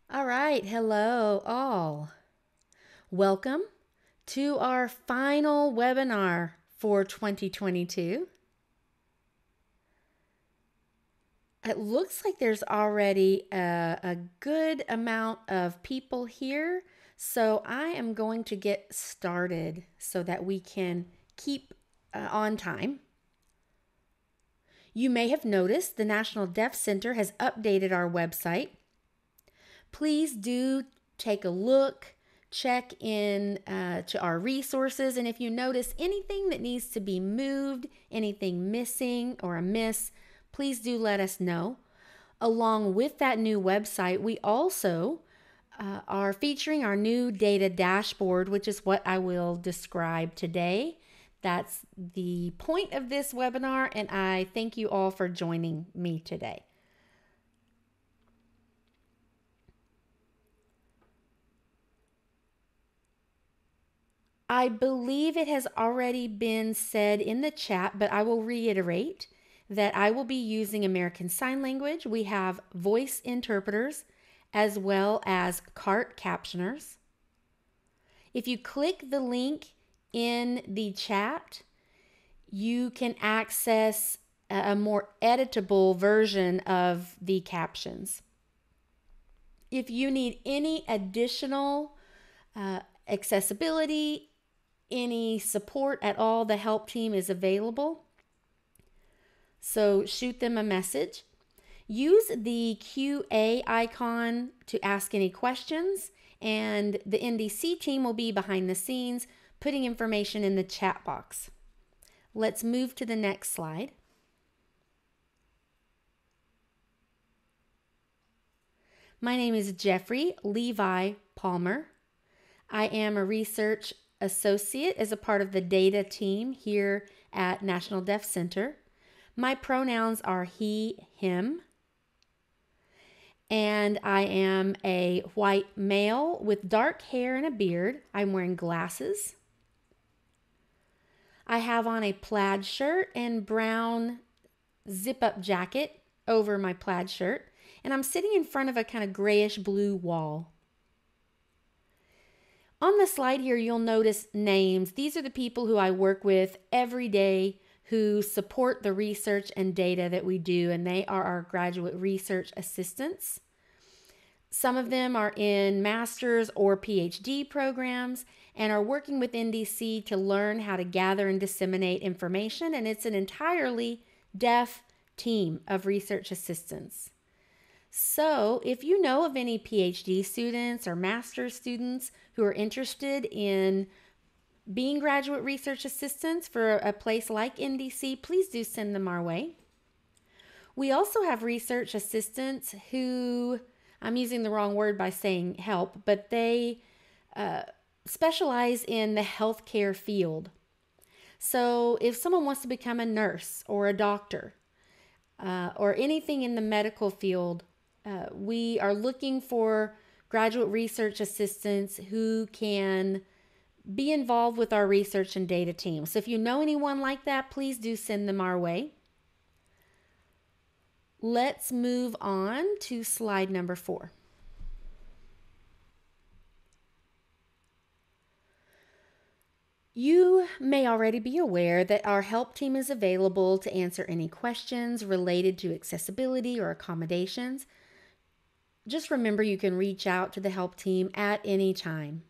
All right, hello all. Welcome to our final webinar for 2022. It looks like there's already a good amount of people here, so I am going to get started so that we can keep on time. You may have noticed the National Deaf Center has updated our website. Please do take a look, check in to our resources, and if you notice anything that needs to be moved, anything missing or amiss, please do let us know. Along with that new website, we also are featuring our new data dashboard, which is what I will describe today. That's the point of this webinar, and I thank you all for joining me today. I believe it has already been said in the chat, but I will reiterate that I will be using American Sign Language. We have voice interpreters as well as CART captioners. If you click the link in the chat, you can access a more editable version of the captions. If you need any additional accessibility, any support at all, the help team is available. So shoot them a message. Use the QA icon to ask any questions, and the NDC team will be behind the scenes putting information in the chat box. Let's move to the next slide. My name is Jeffrey Levi Palmer. I am a research associate as a part of the data team here at National Deaf Center. My pronouns are he, him, and I am a white male with dark hair and a beard. I'm wearing glasses. I have on a plaid shirt and brown zip-up jacket over my plaid shirt, and I'm sitting in front of a kind of grayish blue wall. On the slide here, you'll notice names. These are the people who I work with every day who support the research and data that we do, and they are our graduate research assistants. Some of them are in master's or PhD programs and are working with NDC to learn how to gather and disseminate information, and it's an entirely deaf team of research assistants. So if you know of any PhD students or master's students who are interested in being graduate research assistants for a place like NDC, please do send them our way. We also have research assistants who, I'm using the wrong word by saying help, but they specialize in the healthcare field. So if someone wants to become a nurse or a doctor or anything in the medical field, we are looking for graduate research assistants who can be involved with our research and data team. So if you know anyone like that, please do send them our way. Let's move on to slide number 4. You may already be aware that our help team is available to answer any questions related to accessibility or accommodations. Just remember you can reach out to the help team at any time.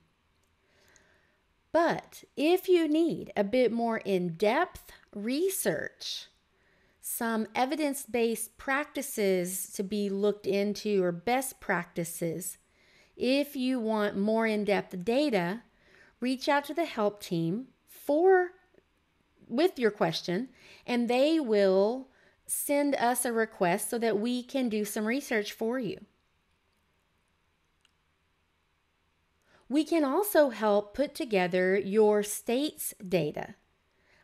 But if you need a bit more in-depth research, some evidence-based practices to be looked into or best practices, if you want more in-depth data, reach out to the help team with your question, and they will send us a request so that we can do some research for you. We can also help put together your state's data,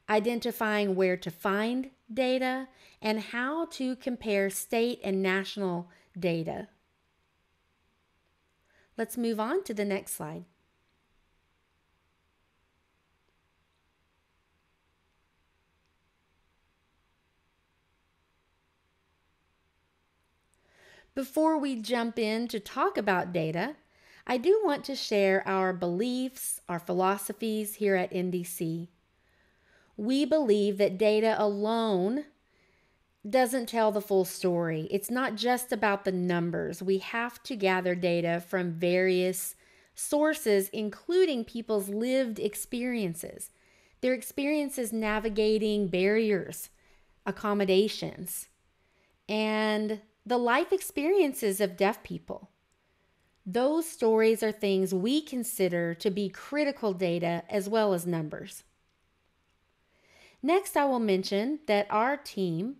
identifying where to find data and how to compare state and national data. Let's move on to the next slide. Before we jump in to talk about data, I do want to share our beliefs, our philosophies here at NDC. We believe that data alone doesn't tell the full story. It's not just about the numbers. We have to gather data from various sources, including people's lived experiences, their experiences navigating barriers, accommodations, and the life experiences of deaf people. Those stories are things we consider to be critical data as well as numbers. Next, I will mention that our team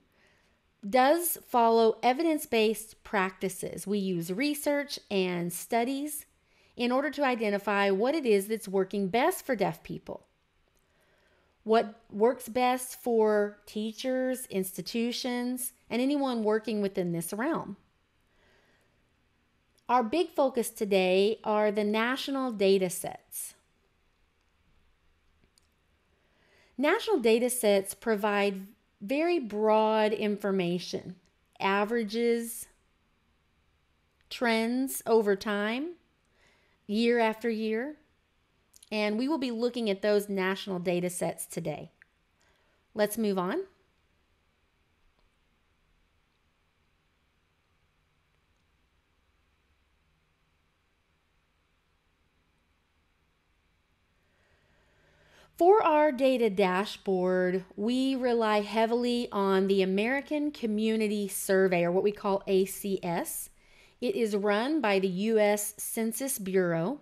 does follow evidence-based practices. We use research and studies in order to identify what it is that's working best for deaf people. What works best for teachers, institutions, and anyone working within this realm. Our big focus today are the national data sets. National data sets provide very broad information, averages, trends over time, year after year, and we will be looking at those national data sets today. Let's move on. For our data dashboard, we rely heavily on the American Community Survey, or what we call ACS. It is run by the U.S. Census Bureau.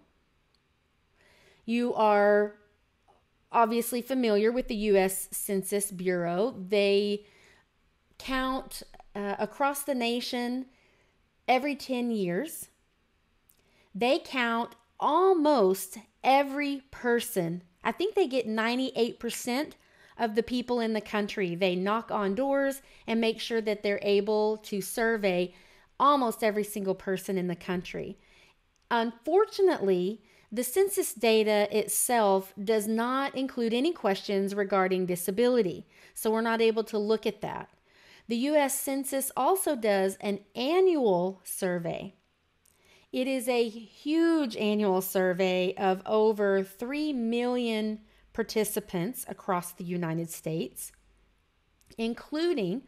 You are obviously familiar with the U.S. Census Bureau. They count across the nation every 10 years. They count almost every person. I think they get 98% of the people in the country. They knock on doors and make sure that they're able to survey almost every single person in the country. Unfortunately, the census data itself does not include any questions regarding disability, so we're not able to look at that. The U.S. Census also does an annual survey. It is a huge annual survey of over 3 million participants across the United States, including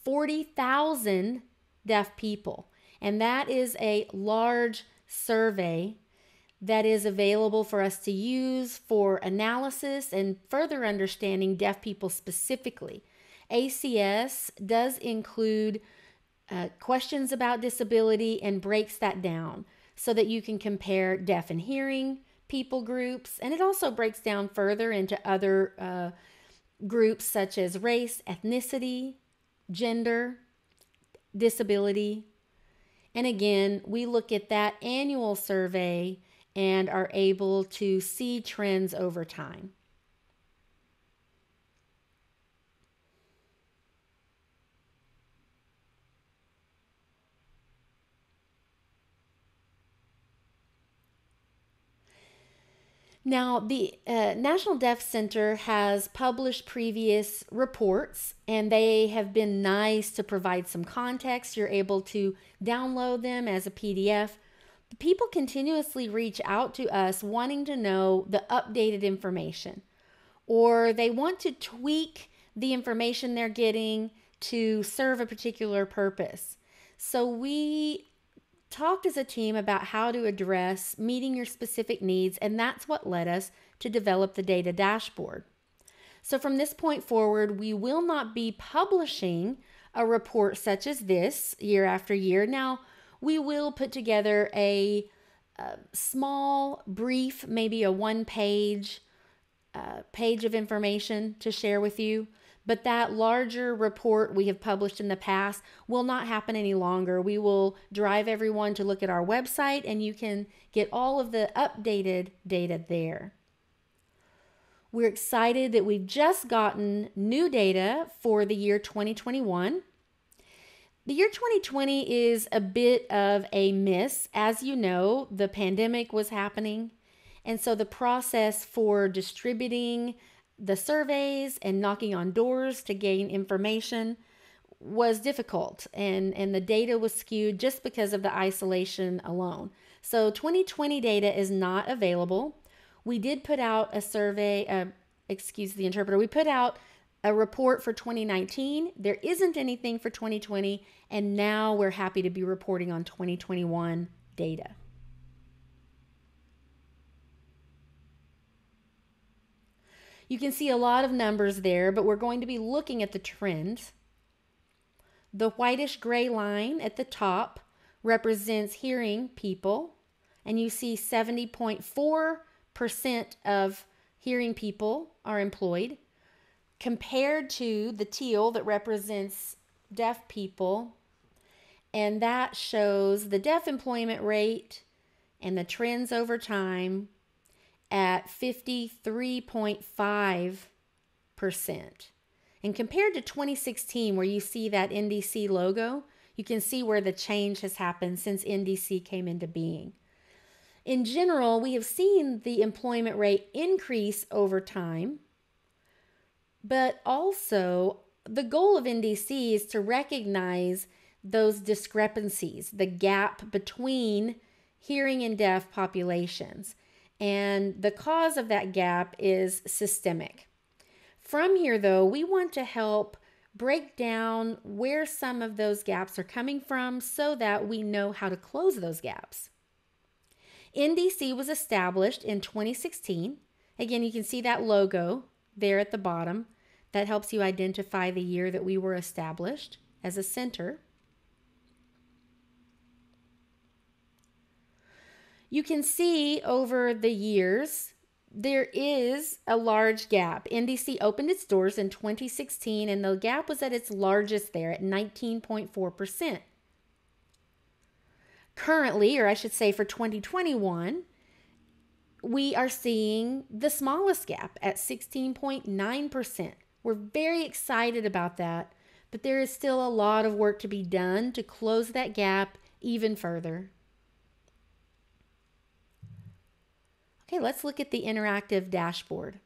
40,000 deaf people. And that is a large survey that is available for us to use for analysis and further understanding deaf people specifically. ACS does include questions about disability and breaks that down so that you can compare deaf and hearing people groups, and it also breaks down further into other groups such as race, ethnicity, gender, disability. And again, we look at that annual survey and are able to see trends over time. Now, the National Deaf Center has published previous reports, and they have been nice to provide some context. You're able to download them as a PDF. People continuously reach out to us wanting to know the updated information, or they want to tweak the information they're getting to serve a particular purpose. So we talked as a team about how to address meeting your specific needs, and that's what led us to develop the data dashboard. So from this point forward, we will not be publishing a report such as this year after year. Now, we will put together a small, brief, maybe a one-page page of information to share with you. But that larger report we have published in the past will not happen any longer. We will drive everyone to look at our website, and you can get all of the updated data there. We're excited that we've just gotten new data for the year 2021. The year 2020 is a bit of a miss. As you know, the pandemic was happening, and so the process for distributing the surveys and knocking on doors to gain information was difficult, and the data was skewed just because of the isolation alone. So 2020 data is not available. We did put out a survey, excuse the interpreter, we put out a report for 2019. There isn't anything for 2020, and now we're happy to be reporting on 2021 data. You can see a lot of numbers there, but we're going to be looking at the trends. The whitish gray line at the top represents hearing people, and you see 70.4% of hearing people are employed, compared to the teal that represents deaf people, and that shows the deaf employment rate and the trends over time at 53.5%. And compared to 2016, where you see that NDC logo, you can see where the change has happened since NDC came into being. In general, we have seen the employment rate increase over time, but also the goal of NDC is to recognize those discrepancies, the gap between hearing and deaf populations. And the cause of that gap is systemic. From here, though, we want to help break down where some of those gaps are coming from so that we know how to close those gaps. NDC was established in 2016. Again, you can see that logo there at the bottom. That helps you identify the year that we were established as a center. You can see over the years, there is a large gap. NDC opened its doors in 2016, and the gap was at its largest there at 19.4%. Currently, or I should say for 2021, we are seeing the smallest gap at 16.9%. We're very excited about that, but there is still a lot of work to be done to close that gap even further. Okay, let's look at the interactive dashboard.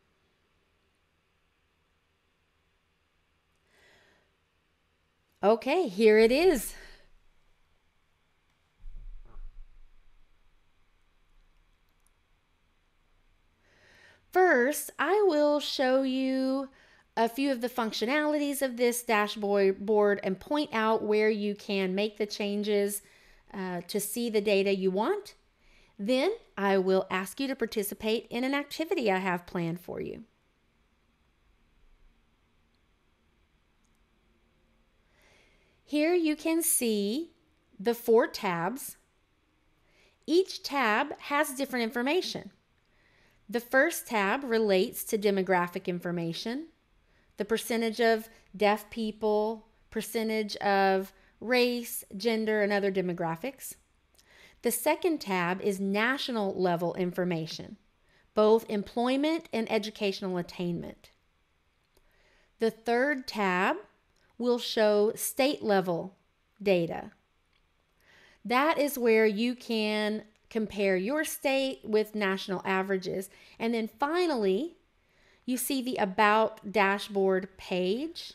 Okay, here it is. First, I will show you a few of the functionalities of this dashboard and point out where you can make the changes to see the data you want. Then I will ask you to participate in an activity I have planned for you. Here you can see the 4 tabs. Each tab has different information. The first tab relates to demographic information, the percentage of deaf people, percentage of race, gender, and other demographics. The second tab is national level information, both employment and educational attainment. The third tab will show state level data. That is where you can compare your state with national averages. And then finally, you see the About Dashboard page.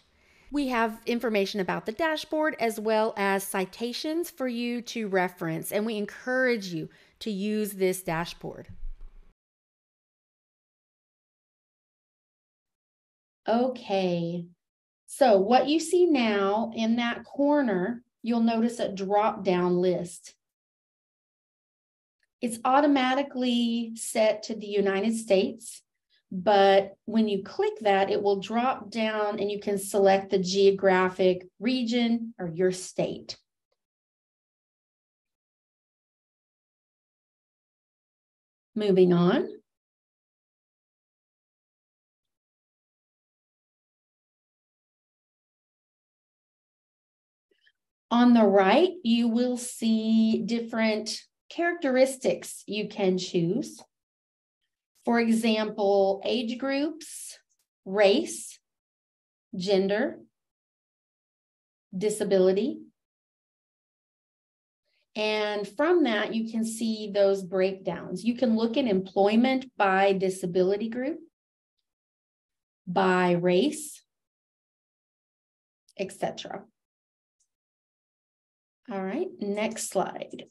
We have information about the dashboard as well as citations for you to reference, and we encourage you to use this dashboard. Okay, so what you see now in that corner, you'll notice a drop-down list. It's automatically set to the United States, but when you click that, it will drop down and you can select the geographic region or your state. Moving on. On the right, you will see different characteristics you can choose. For example, age groups, race, gender, disability. And from that, you can see those breakdowns. You can look at employment by disability group, by race, etc. All right, next slide.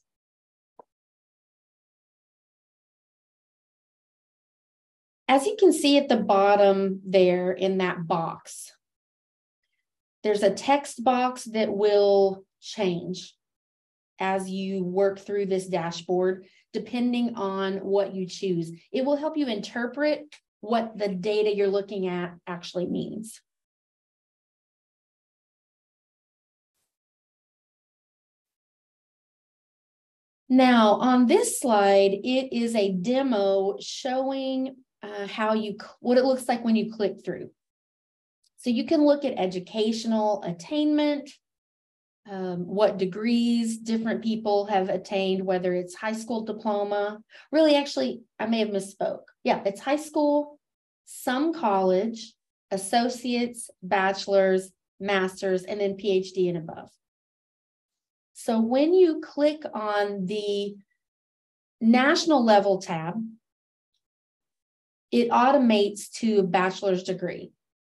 As you can see at the bottom there in that box, there's a text box that will change as you work through this dashboard, depending on what you choose. It will help you interpret what the data you're looking at actually means. Now, on this slide, it is a demo showing what it looks like when you click through. So you can look at educational attainment, what degrees different people have attained, whether it's high school diploma. Really, actually, I may have misspoke. Yeah, it's high school, some college, associates, bachelor's, master's, and then PhD and above. So when you click on the national level tab, it automates to a bachelor's degree.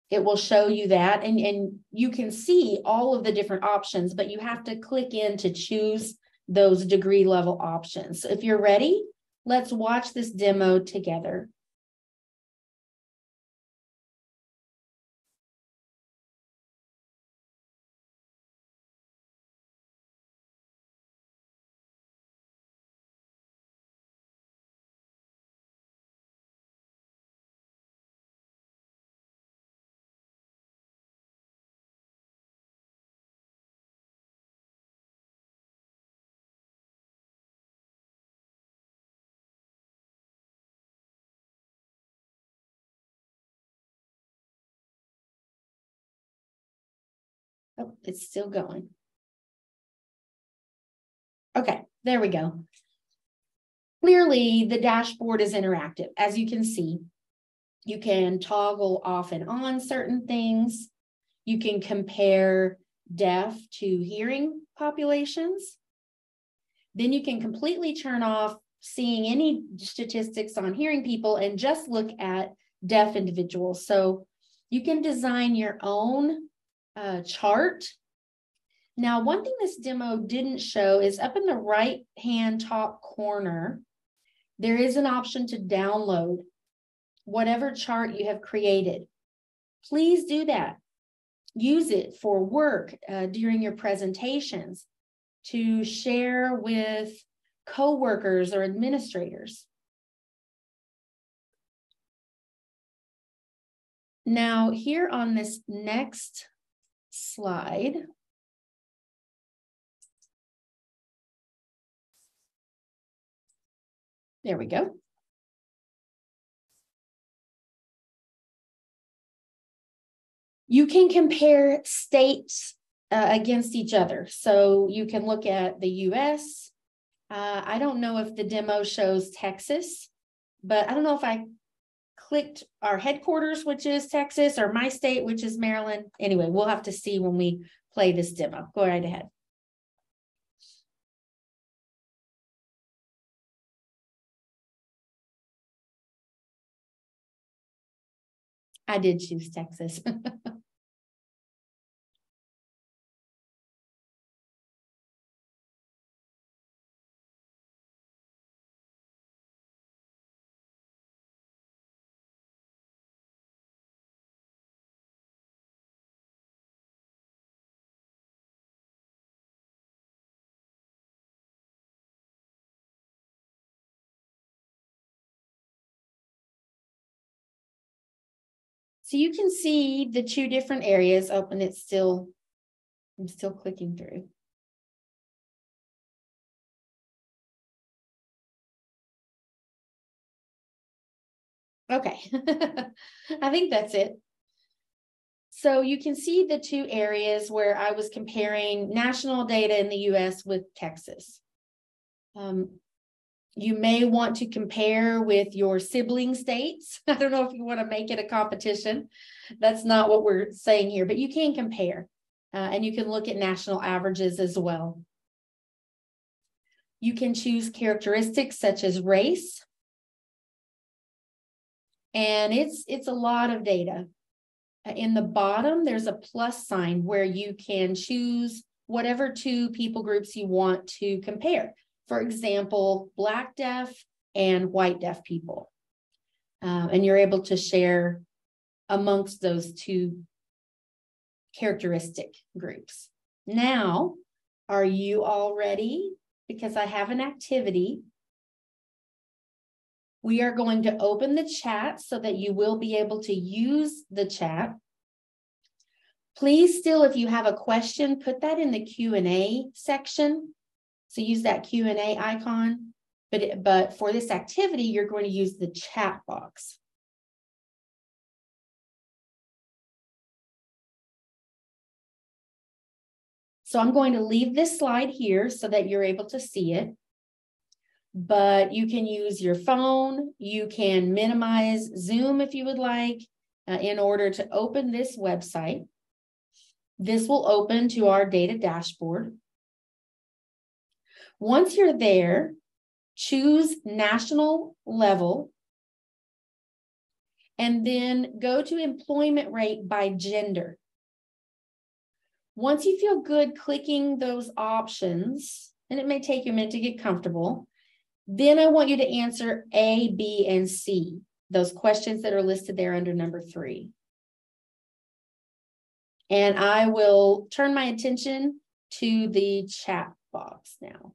It will show you that, and you can see all of the different options, but you have to click in to choose those degree level options. So if you're ready, let's watch this demo together. Oh, it's still going. Okay, there we go. Clearly, the dashboard is interactive. As you can see, you can toggle off and on certain things. You can compare deaf to hearing populations. Then you can completely turn off seeing any statistics on hearing people and just look at deaf individuals. So you can design your own chart. Now, one thing this demo didn't show is up in the right-hand top corner, there is an option to download whatever chart you have created. Please do that. Use it for work during your presentations, to share with coworkers or administrators. Now, here on this next slide, there we go. You can compare states against each other. So you can look at the US. I don't know if the demo shows Texas, but I don't know if I clicked our headquarters, which is Texas, or my state, which is Maryland. Anyway, we'll have to see when we play this demo. Go right ahead. I did choose Texas. So you can see the two different areas. Oh, and I'm still clicking through. Okay, I think that's it. So you can see the two areas where I was comparing national data in the US with Texas. You may want to compare with your sibling states. I don't know if you want to make it a competition. That's not what we're saying here, but you can compare and you can look at national averages as well. You can choose characteristics such as race. And it's a lot of data. In the bottom, there's a plus sign where you can choose whatever two people groups you want to compare. For example, Black deaf and white deaf people. And you're able to share amongst those two characteristic groups. Now, are you all ready? Because I have an activity. We are going to open the chat so that you will be able to use the chat. Please still, if you have a question, put that in the Q&A section. So use that Q&A icon. But for this activity, you're going to use the chat box. So I'm going to leave this slide here so that you're able to see it. But you can use your phone. You can minimize Zoom if you would like in order to open this website. This will open to our data dashboard. Once you're there, choose national level and then go to employment rate by gender. Once you feel good clicking those options, and it may take you a minute to get comfortable, then I want you to answer A, B, and C, those questions that are listed there under number 3. And I will turn my attention to the chat box now.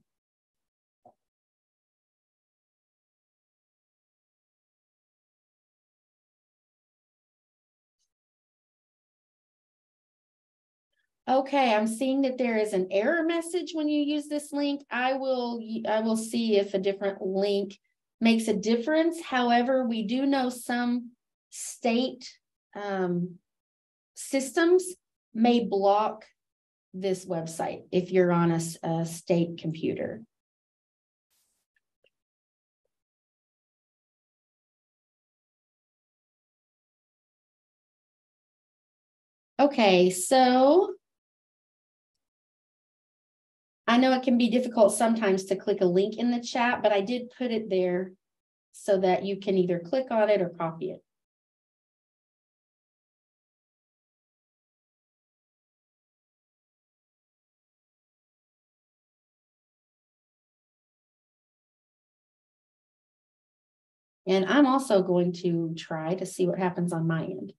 Okay, I'm seeing that there is an error message when you use this link. I will see if a different link makes a difference. However, we do know some state systems may block this website if you're on a state computer. Okay, so I know it can be difficult sometimes to click a link in the chat, but I did put it there so that you can either click on it or copy it. And I'm also going to try to see what happens on my end.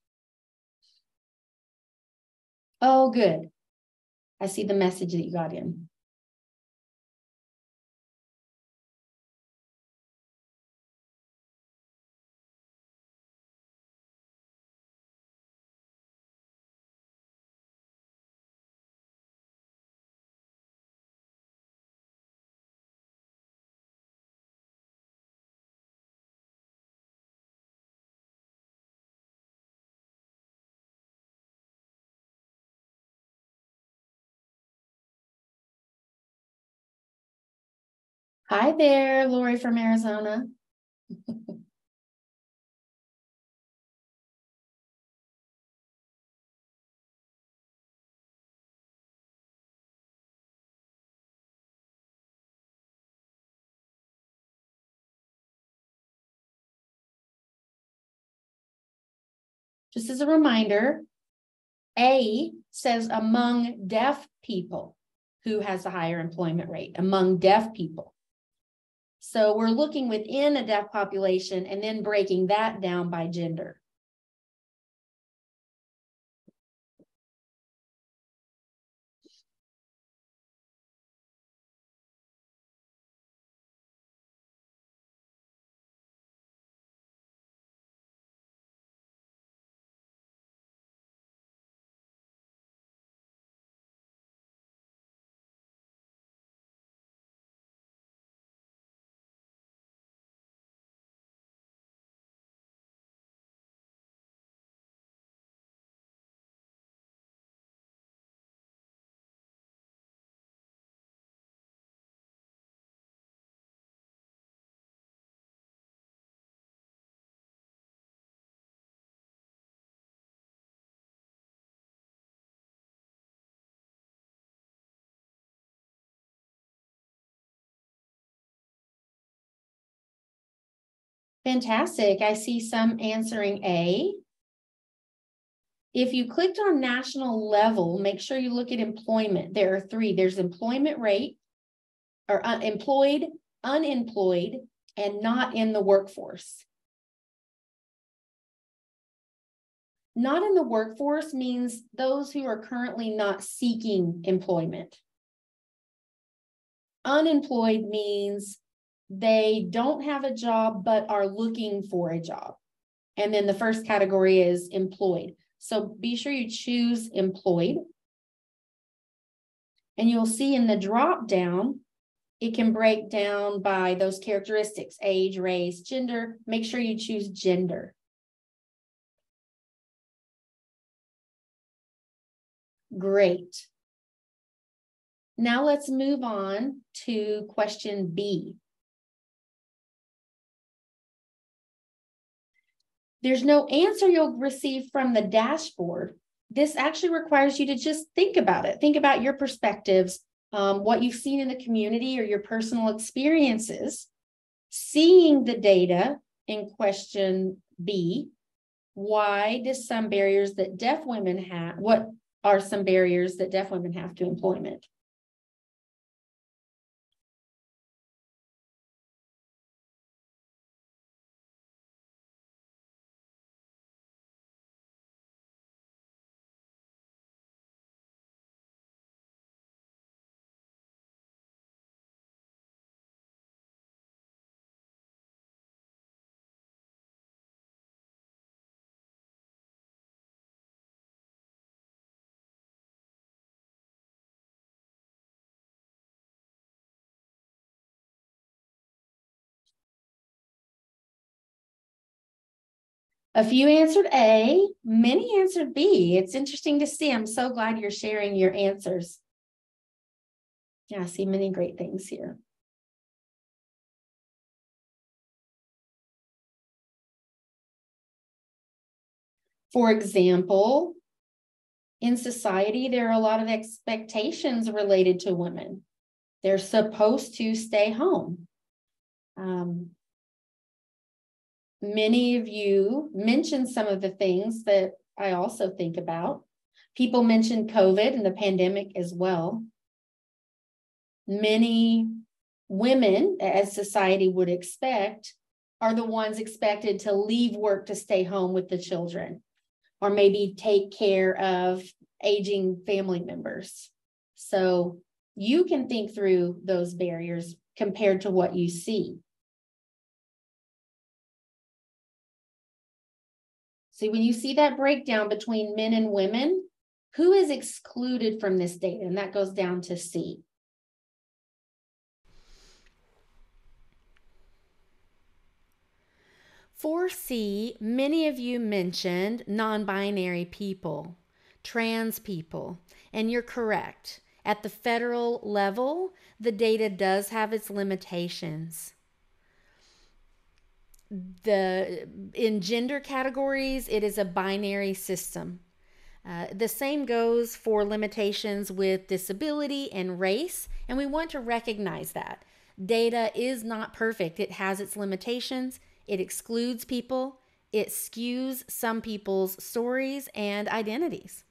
Oh, good. I see the message that you got in. Hi there, Lori from Arizona. Just as a reminder, A says among deaf people, who has a higher employment rate among deaf people. So we're looking within a deaf population and then breaking that down by gender. Fantastic. I see some answering A. If you clicked on national level, make sure you look at employment. There are three. There's employment rate, or employed, unemployed, and not in the workforce. Not in the workforce means those who are currently not seeking employment. Unemployed means they don't have a job but are looking for a job. And then the first category is employed. So be sure you choose employed. And you'll see in the drop down, it can break down by those characteristics: age, race, gender. Make sure you choose gender. Great. Now let's move on to question B. There's no answer you'll receive from the dashboard. This actually requires you to just think about it. Think about your perspectives, what you've seen in the community or your personal experiences. Seeing the data in question B, why do some barriers that deaf women have, what are some barriers that deaf women have to employment? A few answered A, many answered B. It's interesting to see. I'm so glad you're sharing your answers. Yeah, I see many great things here. For example, in society, there are a lot of expectations related to women. They're supposed to stay home. Many of you mentioned some of the things that I also think about. People mentioned COVID and the pandemic as well. Many women, as society would expect, are the ones expected to leave work to stay home with the children, or maybe take care of aging family members. So you can think through those barriers compared to what you see. See, when you see that breakdown between men and women, who is excluded from this data? And that goes down to C. For C, many of you mentioned non-binary people, trans people, and you're correct. At the federal level, the data does have its limitations. In gender categories, it is a binary system. The same goes for limitations with disability and race, and we want to recognize that. Data is not perfect. It has its limitations. It excludes people. It skews some people's stories and identities.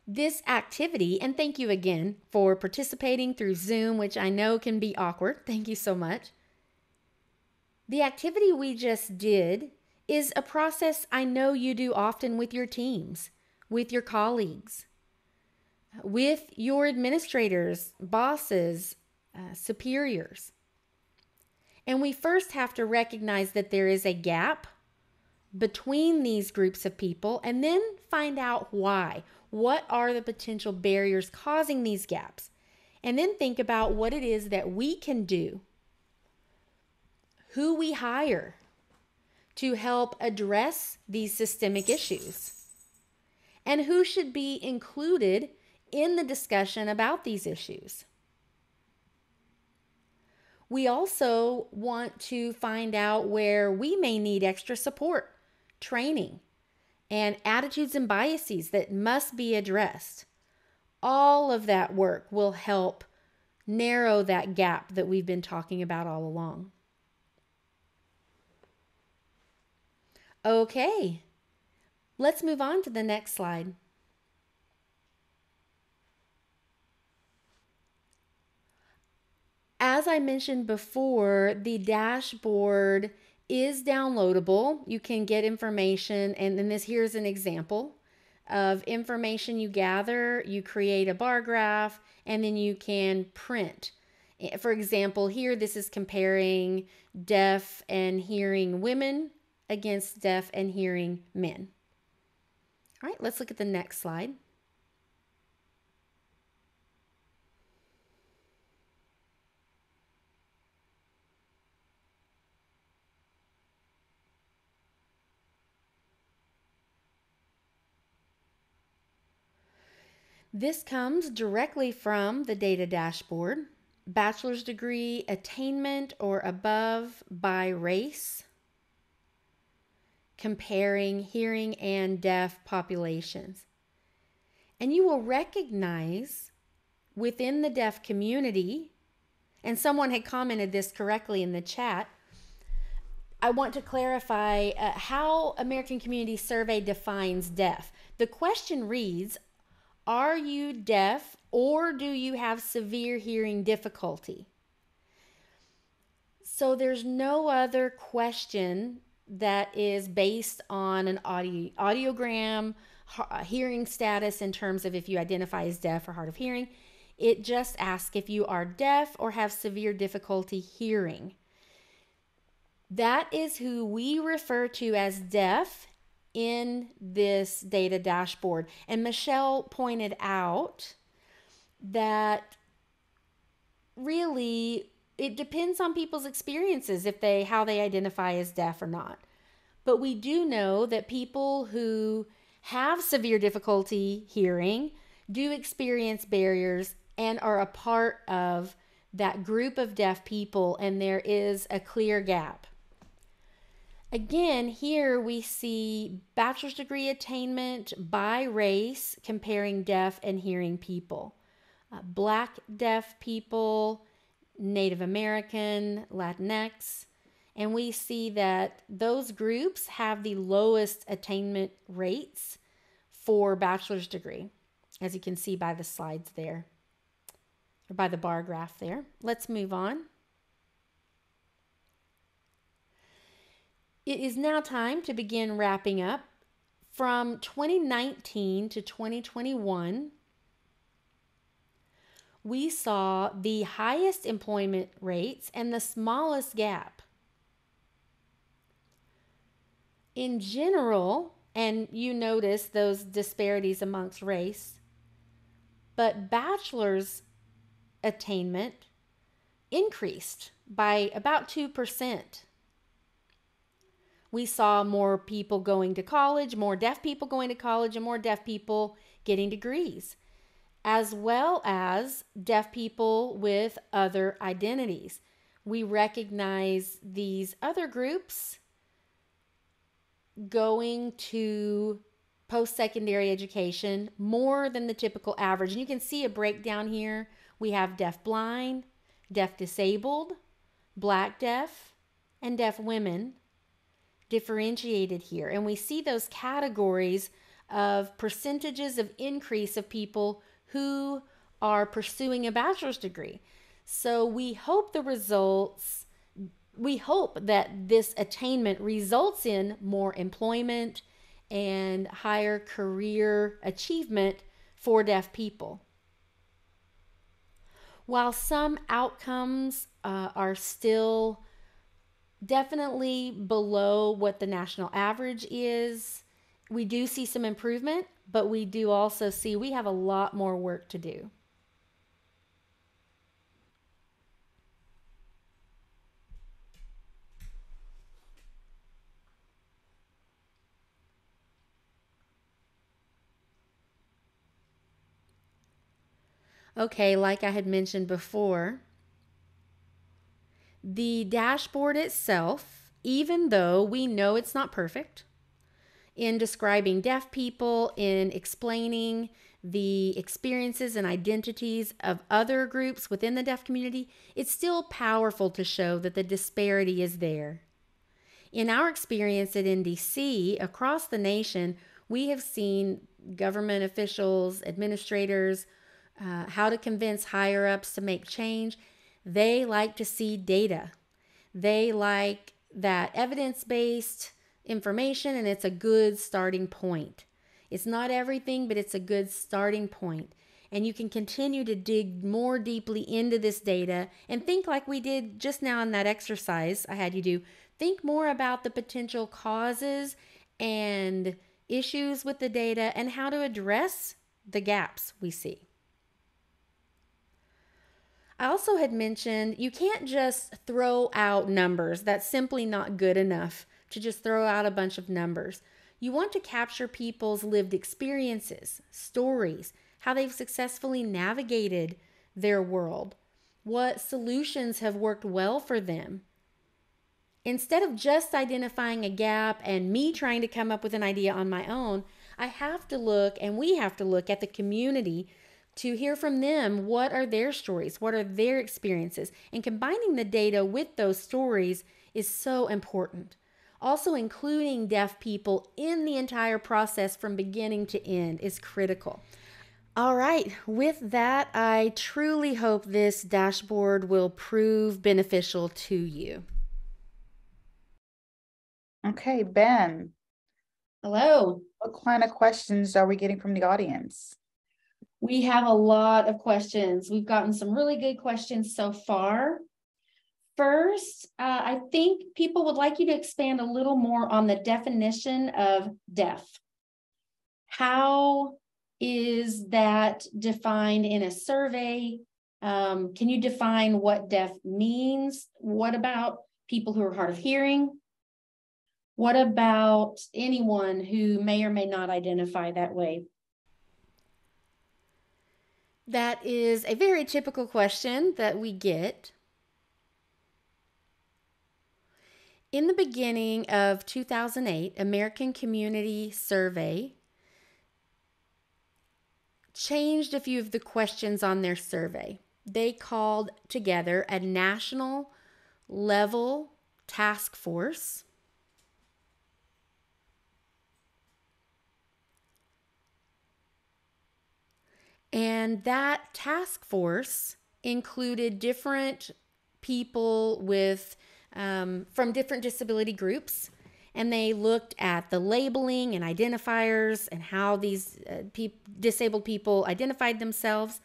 This activity, and thank you again for participating through Zoom, which I know can be awkward. Thank you so much. The activity we just did is a process I know you do often with your teams, with your colleagues, with your administrators, bosses, superiors. And we first have to recognize that there is a gap between these groups of people and then find out why. What are the potential barriers causing these gaps? And then think about what it is that we can do, who we hire to help address these systemic issues, and who should be included in the discussion about these issues. We also want to find out where we may need extra support, training, and attitudes and biases that must be addressed. All of that work will help narrow that gap that we've been talking about all along. Okay, Let's move on to the next slide. As I mentioned before, the dashboard is downloadable. You can get information, and then here's an example of information you gather. You create a bar graph, and then you can print. For example, here this is comparing deaf and hearing women against deaf and hearing men. All right, let's look at the next slide. This comes directly from the data dashboard. Bachelor's degree attainment or above by race, comparing hearing and deaf populations. And you will recognize within the deaf community, and someone had commented this correctly in the chat, I want to clarify how American Community Survey defines deaf. The question reads, are you deaf or do you have severe hearing difficulty? So there's no other question that is based on an audiogram, hearing status in terms of if you identify as deaf or hard of hearing. It just asks if you are deaf or have severe difficulty hearing. That is who we refer to as deaf in this data dashboard. And Michelle pointed out that really it depends on people's experiences how they identify as deaf or not. But we do know that people who have severe difficulty hearing do experience barriers and are a part of that group of deaf people, and there is a clear gap. Again, here we see bachelor's degree attainment by race comparing deaf and hearing people. Black deaf people, Native American, Latinx, and we see that those groups have the lowest attainment rates for bachelor's degree, as you can see by the slides there, or by the bar graph there. Let's move on. It is now time to begin wrapping up. From 2019 to 2021, we saw the highest employment rates and the smallest gap. In general, and you notice those disparities amongst race, but bachelor's attainment increased by about 2%. We saw more people going to college, more deaf people going to college, and more deaf people getting degrees, as well as deaf people with other identities. We recognize these other groups going to post-secondary education more than the typical average. And you can see a breakdown here. We have deaf blind, deaf disabled, black deaf, and deaf women differentiated here. And we see those categories of percentages of increase of people who are pursuing a bachelor's degree. So we hope that this attainment results in more employment and higher career achievement for deaf people. While some outcomes are still definitely below what the national average is, we do see some improvement, but we do also see we have a lot more work to do. Okay, like I had mentioned before, the dashboard itself, even though we know it's not perfect, in describing deaf people, in explaining the experiences and identities of other groups within the deaf community, it's still powerful to show that the disparity is there. In our experience at NDC, across the nation, We have seen government officials, administrators, how to convince higher ups to make change. They like to see data. They like that evidence-based information, and it's a good starting point. It's not everything, but it's a good starting point. And you can continue to dig more deeply into this data and think like we did just now in that exercise I had you do. Think more about the potential causes and issues with the data and how to address the gaps we see. I also had mentioned you can't just throw out numbers. That's simply not good enough to just throw out a bunch of numbers. You want to capture people's lived experiences, stories, how they've successfully navigated their world, what solutions have worked well for them. Instead of just identifying a gap and me trying to come up with an idea on my own, I have to look, and we have to look at the community to hear from them. What are their stories? What are their experiences? And combining the data with those stories is so important. Also, including deaf people in the entire process from beginning to end is critical. All right, with that, I truly hope this dashboard will prove beneficial to you. Okay, Ben. Hello. What kind of questions are we getting from the audience? We have a lot of questions. We've gotten some really good questions so far. First, I think people would like you to expand a little more on the definition of deaf. How is that defined in a survey? Can you define what deaf means? What about people who are hard of hearing? What about anyone who may or may not identify that way? That is a very typical question that we get. In the beginning of 2008, American Community Survey changed a few of the questions on their survey. They called together a national level task force. And that task force included different people with from different disability groups, and they looked at the labeling and identifiers and how these disabled people identified themselves.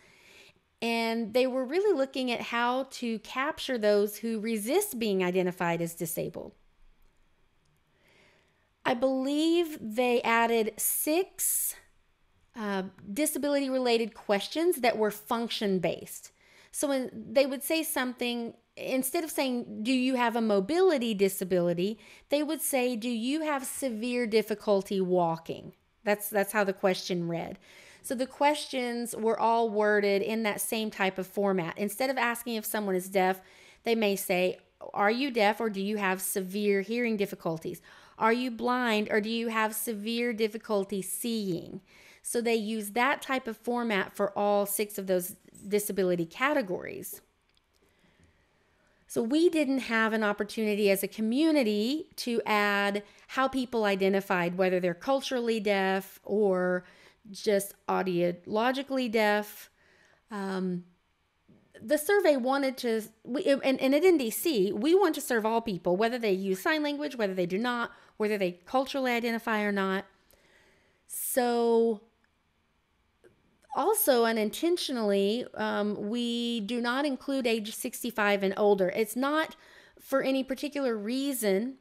And they were really looking at how to capture those who resist being identified as disabled. I believe they added 6 disability-related questions that were function-based. So when they would say something, instead of saying, do you have a mobility disability, they would say, do you have severe difficulty walking? That's how the question read. So the questions were all worded in that same type of format. Instead of asking if someone is deaf, they may say, are you deaf or do you have severe hearing difficulties? Are you blind or do you have severe difficulty seeing? So they use that type of format for all 6 of those disability categories. So we didn't have an opportunity as a community to add how people identified, whether they're culturally deaf or just audiologically deaf. The survey wanted to, and at NDC, we want to serve all people, whether they use sign language, whether they do not, whether they culturally identify or not. So also, unintentionally, we do not include age 65 and older. It's not for any particular reason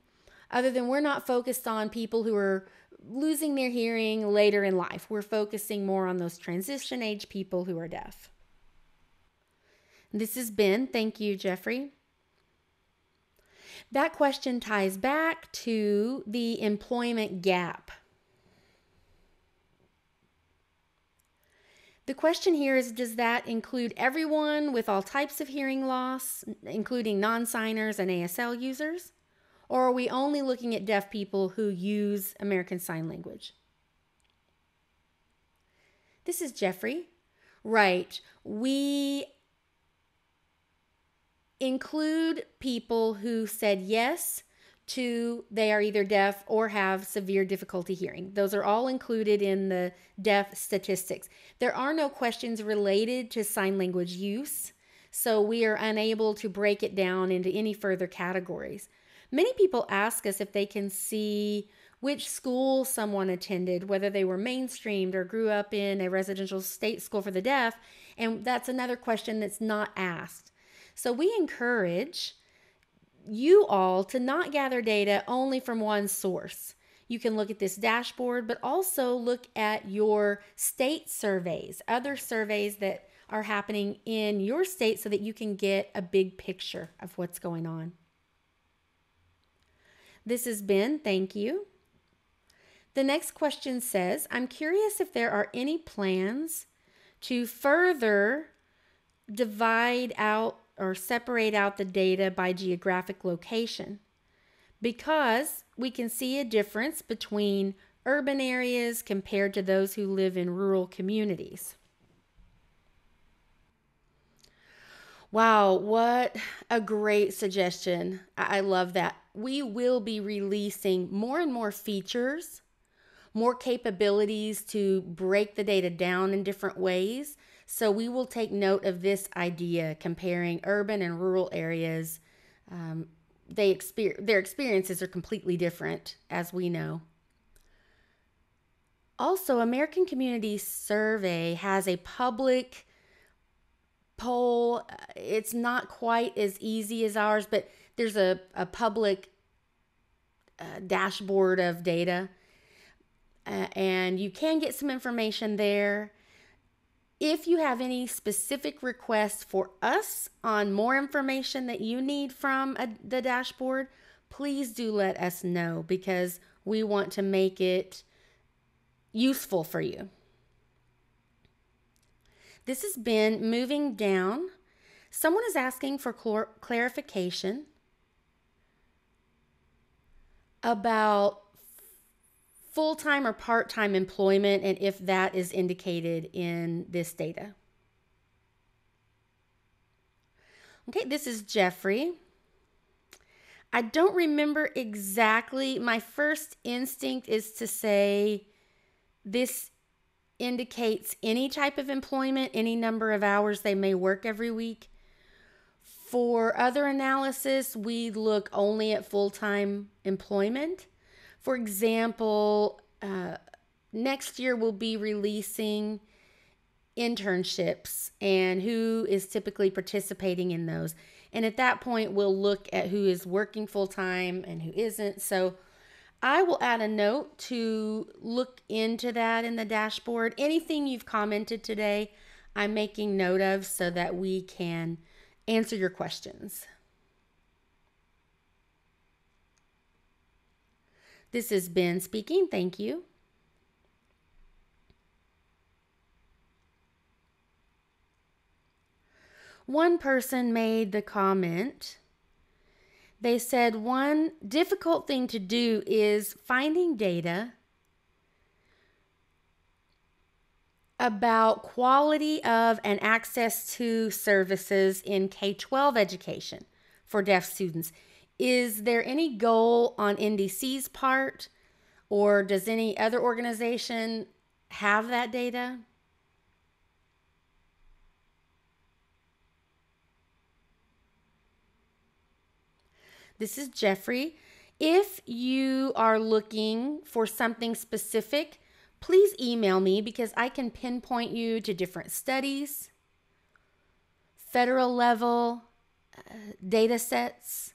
other than we're not focused on people who are losing their hearing later in life. We're focusing more on those transition age people who are deaf. This is Ben. Thank you, Jeffrey. That question ties back to the employment gap. The question here is, does that include everyone with all types of hearing loss, including non-signers and ASL users? Or are we only looking at deaf people who use American Sign Language? This is Jeffrey. Right. We include people who said yes 2, they are either deaf or have severe difficulty hearing. Those are all included in the deaf statistics. There are no questions related to sign language use, so we are unable to break it down into any further categories. Many people ask us if they can see which school someone attended, whether they were mainstreamed or grew up in a residential state school for the deaf, and that's another question that's not asked. So we encourage you all to not gather data only from one source. You can look at this dashboard, but also look at your state surveys, other surveys that are happening in your state so that you can get a big picture of what's going on. This has been, thank you. The next question says, I'm curious if there are any plans to further divide out or separate out the data by geographic location, because we can see a difference between urban areas compared to those who live in rural communities. Wow, what a great suggestion. I love that. We will be releasing more and more features, more capabilities to break the data down in different ways. So we will take note of this idea, comparing urban and rural areas. Their experiences are completely different, as we know. Also, American Community Survey has a public poll. It's not quite as easy as ours, but there's a public dashboard of data. And you can get some information there. If you have any specific requests for us on more information that you need from the dashboard, please do let us know, because we want to make it useful for you. This has been moving down. Someone is asking for clarification about full-time or part-time employment and if that is indicated in this data. Okay, this is Jeffrey. I don't remember exactly. My first instinct is to say this indicates any type of employment, any number of hours they may work every week. For other analysis, we look only at full-time employment. For example, next year we'll be releasing internships and who is typically participating in those. And at that point, we'll look at who is working full-time and who isn't. So I will add a note to look into that in the dashboard. Anything you've commented today, I'm making note of so that we can answer your questions. This is Ben speaking. Thank you. One person made the comment. They said one difficult thing to do is finding data about quality of and access to services in K-12 education for deaf students. Is there any goal on NDC's part, or does any other organization have that data? This is Jeffrey. If you are looking for something specific, please email me, because I can pinpoint you to different studies, federal level data sets.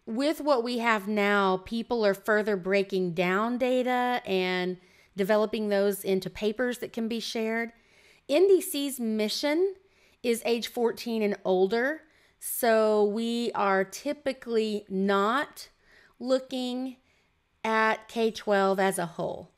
With what we have now, people are further breaking down data and developing those into papers that can be shared. NDC's mission is age 14 and older, so we are typically not looking at K-12 as a whole.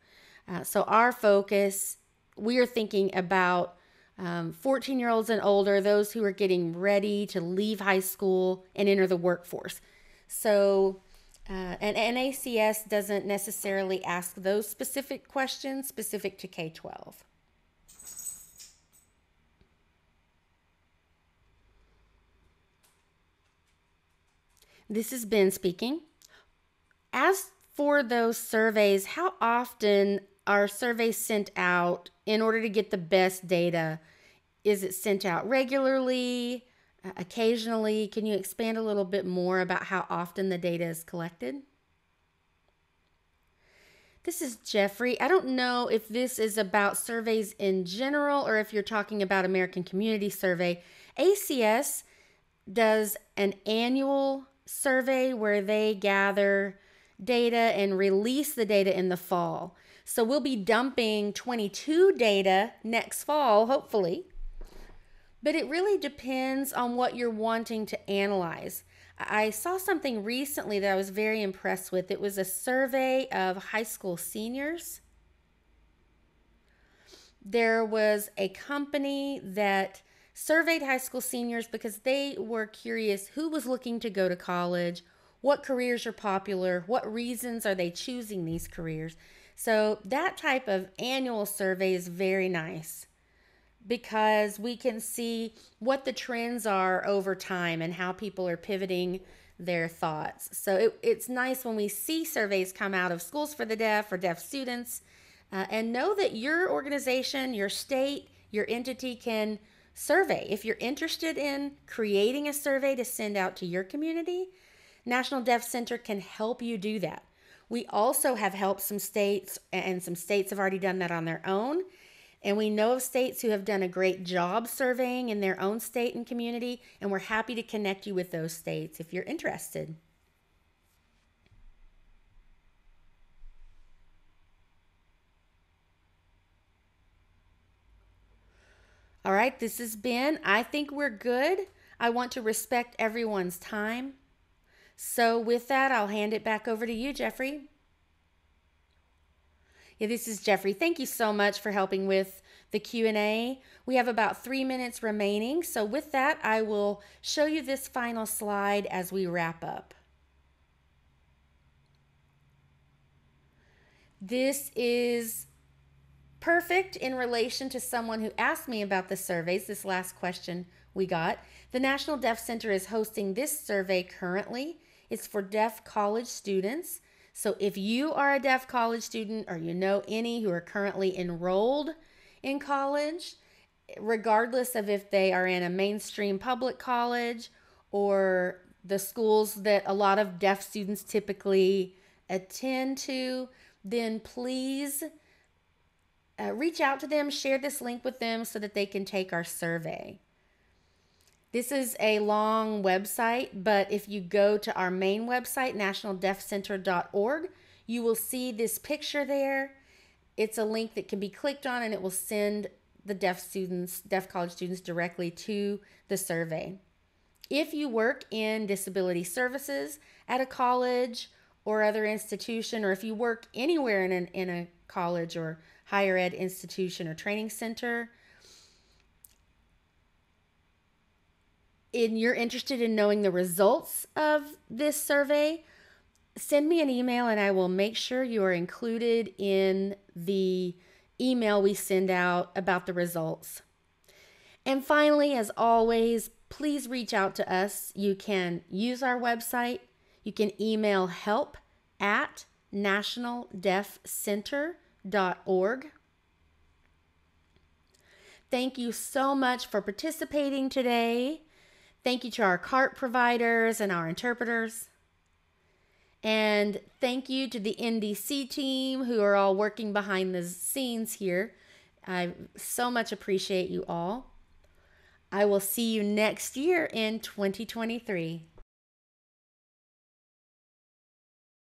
So our focus, we are thinking about 14-year-olds and older, those who are getting ready to leave high school and enter the workforce. So, and NACS doesn't necessarily ask those specific questions specific to K-12. This is Ben speaking. As for those surveys, how often are surveys sent out in order to get the best data? Is it sent out regularly, occasionally? Can you expand a little bit more about how often the data is collected? This is Jeffrey. I don't know if this is about surveys in general or if you're talking about American Community Survey. ACS does an annual survey where they gather data and release the data in the fall. So we'll be dumping 22 data next fall, hopefully. But it really depends on what you're wanting to analyze. I saw something recently that I was very impressed with. It was a survey of high school seniors. There was a company that surveyed high school seniors because they were curious who was looking to go to college, what careers are popular, what reasons are they choosing these careers. So that type of annual survey is very nice because we can see what the trends are over time and how people are pivoting their thoughts. So it's nice when we see surveys come out of Schools for the Deaf or deaf students, and know that your organization, your state, your entity can survey. If you're interested in creating a survey to send out to your community, National Deaf Center can help you do that. We also have helped some states, and some states have already done that on their own. And we know of states who have done a great job surveying in their own state and community, and we're happy to connect you with those states if you're interested. All right, this has been, I think we're good. I want to respect everyone's time. So with that, I'll hand it back over to you, Jeffrey. Yeah, this is Jeffrey. Thank you so much for helping with the Q&A. We have about 3 minutes remaining. So with that, I will show you this final slide as we wrap up. This is perfect in relation to someone who asked me about the surveys, this last question we got. The National Deaf Center is hosting this survey currently. It's for deaf college students. So if you are a deaf college student or you know any who are currently enrolled in college, regardless of if they are in a mainstream public college or the schools that a lot of deaf students typically attend to, then please reach out to them, share this link with them so that they can take our survey. This is a long website, but if you go to our main website, nationaldeafcenter.org, you will see this picture there. It's a link that can be clicked on and it will send the deaf college students directly to the survey. If you work in disability services at a college or other institution, or if you work anywhere in a college or higher ed institution or training center, and you're interested in knowing the results of this survey, send me an email and I will make sure you are included in the email we send out about the results. And finally, as always, please reach out to us. You can use our website. You can email help@nationaldeafcenter.org. Thank you so much for participating today. Thank you to our CART providers and our interpreters. And thank you to the NDC team who are all working behind the scenes here. I so much appreciate you all. I will see you next year in 2023.